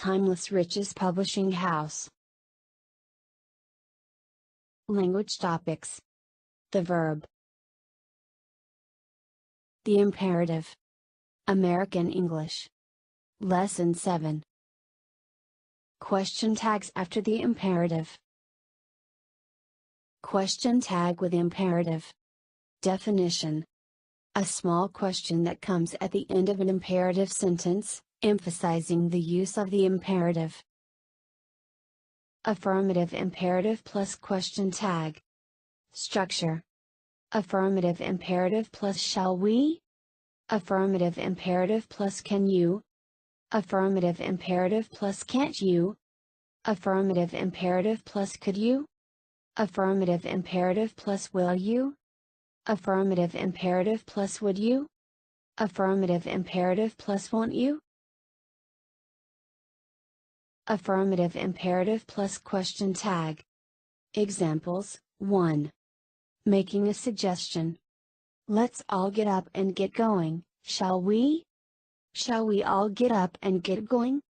timeless riches publishing house. Language topics. The verb. The imperative. American English. Lesson 7. Question tags after the imperative. Question tag with imperative. Definition. A small question that comes at the end of an imperative sentence, emphasizing the use of the imperative. Affirmative imperative plus question tag. Structure. Affirmative imperative plus shall we? Affirmative imperative plus can you? Affirmative imperative plus can't you? Affirmative imperative plus could you? Affirmative imperative plus will you? Affirmative imperative plus would you? Affirmative imperative plus won't you? Affirmative imperative plus question tag. Examples: 1. Making a suggestion. Let's all get up and get going, shall we? Shall we all get up and get going?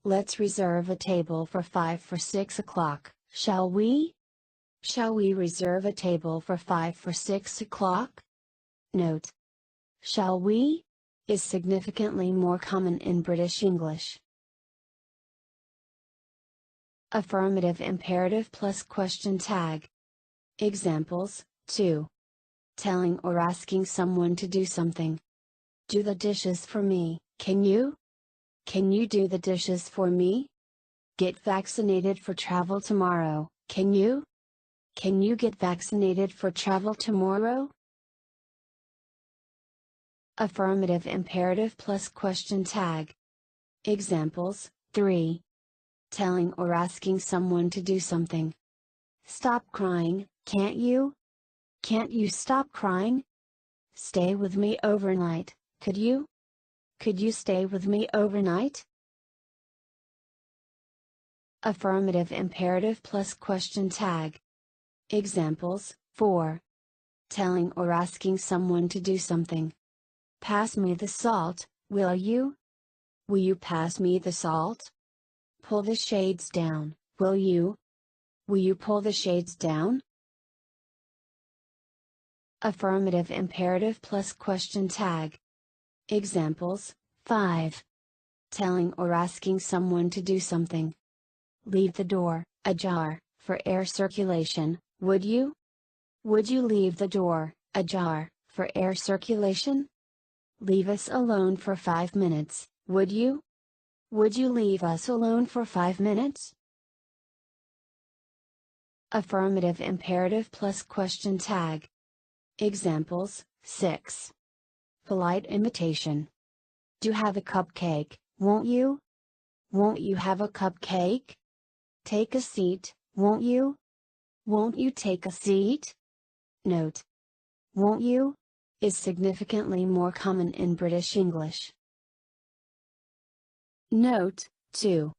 Let's reserve a table for 5 for 6 o'clock, shall we? Shall we reserve a table for 5 for 6 o'clock? Note: shall we is significantly more common in British English. Affirmative imperative plus question tag. Examples: 2. Telling or asking someone to do something. Do the dishes for me, can you? Can you do the dishes for me? Get vaccinated for travel tomorrow, can you? Can you get vaccinated for travel tomorrow? Affirmative imperative plus question tag. Examples: 3. Telling or asking someone to do something. Stop crying, can't you? Can't you stop crying? Stay with me overnight, could you? Could you stay with me overnight? Affirmative imperative plus question tag. Examples: 4. Telling or asking someone to do something. Pass me the salt, will you? Will you pass me the salt? Pull the shades down, will you? Will you pull the shades down? Affirmative imperative plus question tag. Examples: 5. Telling or asking someone to do something. Leave the door ajar for air circulation, would you? Would you leave the door ajar for air circulation? Leave us alone for 5 minutes, would you? Would you leave us alone for 5 minutes? Affirmative imperative plus question tag. Examples: 6. Polite invitation. Do have a cupcake, won't you? Won't you have a cupcake? Take a seat, won't you? Won't you take a seat? Note: won't you is significantly more common in British English. Note: 2.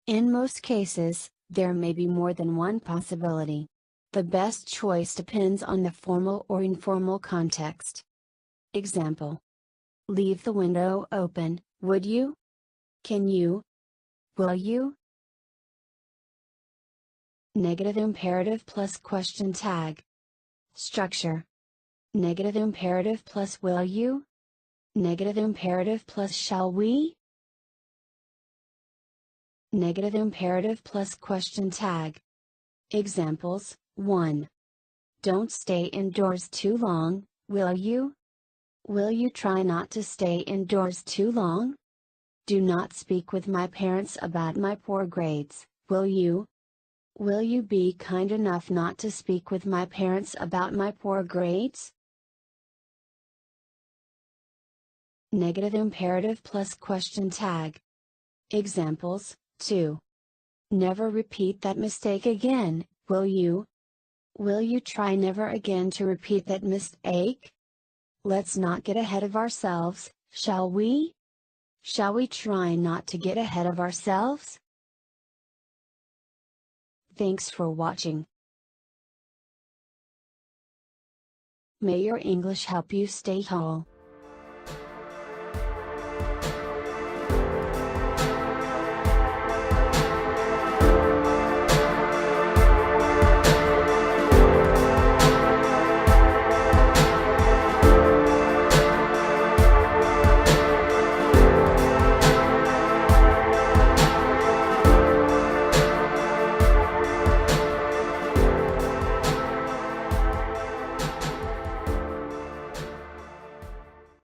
In most cases, there may be more than one possibility. The best choice depends on the formal or informal context. Example: leave the window open, would you? Can you? Will you? Negative imperative plus question tag. Structure. Negative imperative plus will you? Negative imperative plus shall we? Negative imperative plus question tag. Examples: 1. Don't stay indoors too long, will you? Will you try not to stay indoors too long? Do not speak with my parents about my poor grades, will you? Will you be kind enough not to speak with my parents about my poor grades? Negative imperative plus question tag. Examples: 2. Never repeat that mistake again, will you? Will you try never again to repeat that mistake? Let's not get ahead of ourselves, shall we? Shall we try not to get ahead of ourselves? Thanks for watching. May your English help you stay whole.